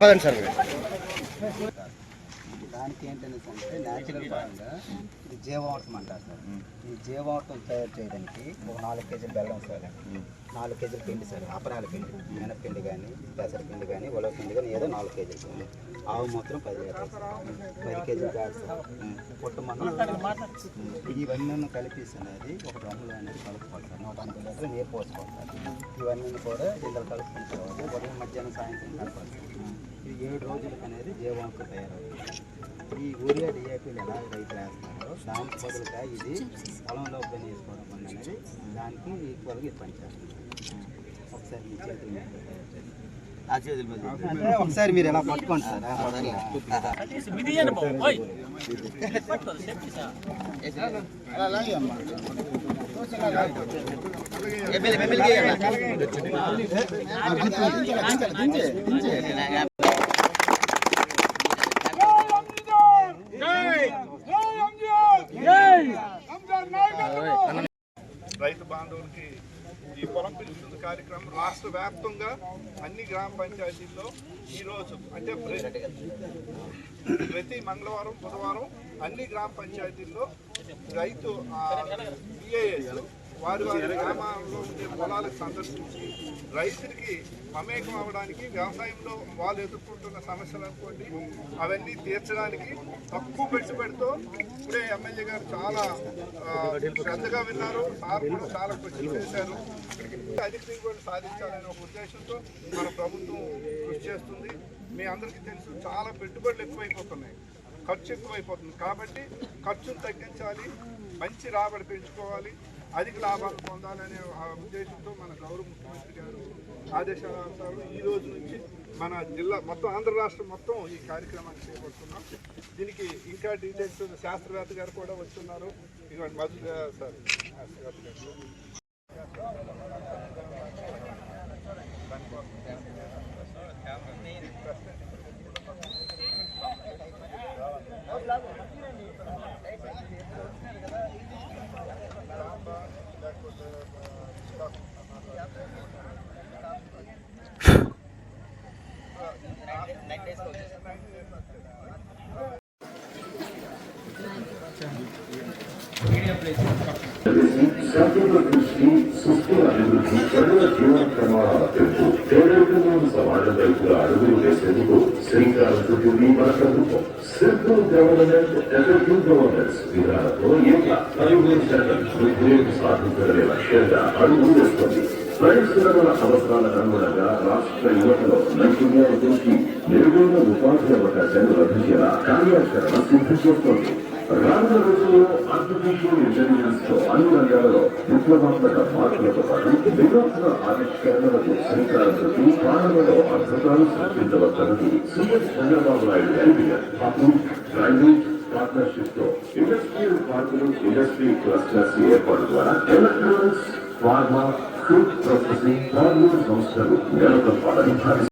Sir దానికి ఏంటనేసి అంటే natural పరంగా ఇది జీవామృతం అంటారు సార్. ఈ జీవామృతం తయారు చేయడానికి ఒక 4 కేజీలు బెల్లం సార్, 4 కేజీలు పిండి సార్, అపరాల పిండి, మినపిండి కానీ పెసరపిండి కానీ ఉలవ పిండి కానీ ఏదో 4 కేజీలు సార్, ఆవు మాత్రం 10 లీటర్లు, 10 కేజీలు బ్యాడ్ సార్, పుట్టమన్ను ఇవన్నీ కలిపేసి అనేది ఒక డ్రమ్ములో అనేది కలుపుకోవాలి సార్. 180 లీటర్లు నీరు పోసుకోవాలి సార్. ఇవన్నీ కూడా ఇందులో కలుపుకున్న తర్వాత ఉదయం మధ్యాహ్నం సాయంత్రం కలపాలి సార్. ఇది 7 రోజులకు అనేది జీవామృతం తయారవుతుంది. ఈ యూరియా డిఏపీలు ఎలా రైతులు వేస్తున్నారో దానికి బదులుగా ఇది పొలంలో పని చేసుకోవడం వల్ల అనేది దానికి ఈక్వల్గా ఇది పనిచేస్తుంది. ఒకసారి మీ చేతులు అంటే ఒకసారి మీరు ఎలా పట్టుకోండి సార్. రైతు బాంధవులకి ఈ పొలం పిలుస్తుంది కార్యక్రమం రాష్ట్ర వ్యాప్తంగా అన్ని గ్రామ పంచాయతీల్లో ఈరోజు అంటే ప్రతి మంగళవారం బుధవారం అన్ని గ్రామ పంచాయతీల్లో రైతు పిఏఎస్ వారి గ్రామాల్లో ఉండే పొలాలకు సందర్శించి రైతులకి మమేకం అవ్వడానికి, వ్యవసాయంలో వాళ్ళు ఎదుర్కొంటున్న సమస్యలు అనుకోండి అవన్నీ తీర్చడానికి తక్కువ పెట్టుబడితో ఇప్పుడే ఎమ్మెల్యే గారు చాలా శ్రద్ధగా విన్నారు. సార్ కూడా చాలా క్వశ్చన్ చేశారు. అధిక దిగుబడి సాధించాలనే ఒక ఉద్దేశంతో మన ప్రభుత్వం కృషి చేస్తుంది. మీ అందరికీ తెలుసు చాలా పెట్టుబడులు ఎక్కువైపోతున్నాయి, ఖర్చు ఎక్కువైపోతుంది. కాబట్టి ఖర్చును తగ్గించాలి, మంచి రాబడి పెంచుకోవాలి, అధిక లాభాలు పొందాలనే ఉద్దేశంతో మన గౌరవ ముఖ్యమంత్రి గారు ఆదేశాలు ఈ రోజు నుంచి మన జిల్లా మొత్తం ఆంధ్ర రాష్ట్రం మొత్తం ఈ కార్యక్రమాన్ని చేపడుతున్నాం. దీనికి ఇంకా డీటెయిల్స్ శాస్త్రవేత్త గారు కూడా వస్తున్నారు. ఇటువంటి మధు సార్ శాశ్వత దృష్టి సుస్థిర అభివృద్ధి ప్రజల జీవన ప్రమాణాల పెంపు పేదరికంలోని సమాజ రైతుల అడుగులు వేసేందుకు శ్రీకారం చుట్టింది మన ప్రభుత్వం. సింపుల్ గవర్నమెంట్, ఎఫెక్టివ్ గవర్నెన్స్ విధానంతో ఏటా 15% వృద్ధి రేటు సాధించడమే లక్ష్యంగా అడుగులు వేస్తుంది. పరిశ్రమల అవసరాలకు అనుగుణంగా రాష్ట్ర యువతలో నైపుణ్యాలు పెంచి మెరుగైన ఉపాధి అవకాశాలు లభించేలా కార్యాచరణ సిద్ధం చేస్తోంది. రానున్న రోజుల్లో ఆర్టిఫిషియల్ ఇంటెలిజెన్స్ తో అన్ని రంగాలలో విప్లవాత్మక మార్పులతో పాటు వినూత్న ఆవిష్కరణలకు శ్రీకారం చుట్టి పాలనలో అద్భుతాలు సృష్టించవచ్చన్నది CM Chandrababu Naidu NTR private partnership తో ఇండస్ట్రియల్ పార్కులు, ఇండస్ట్రీ క్లస్టర్స్ ఏర్పాటు ద్వారా electronics, pharma, food processing, hardware సంస్థలు నెలకొల్పాలని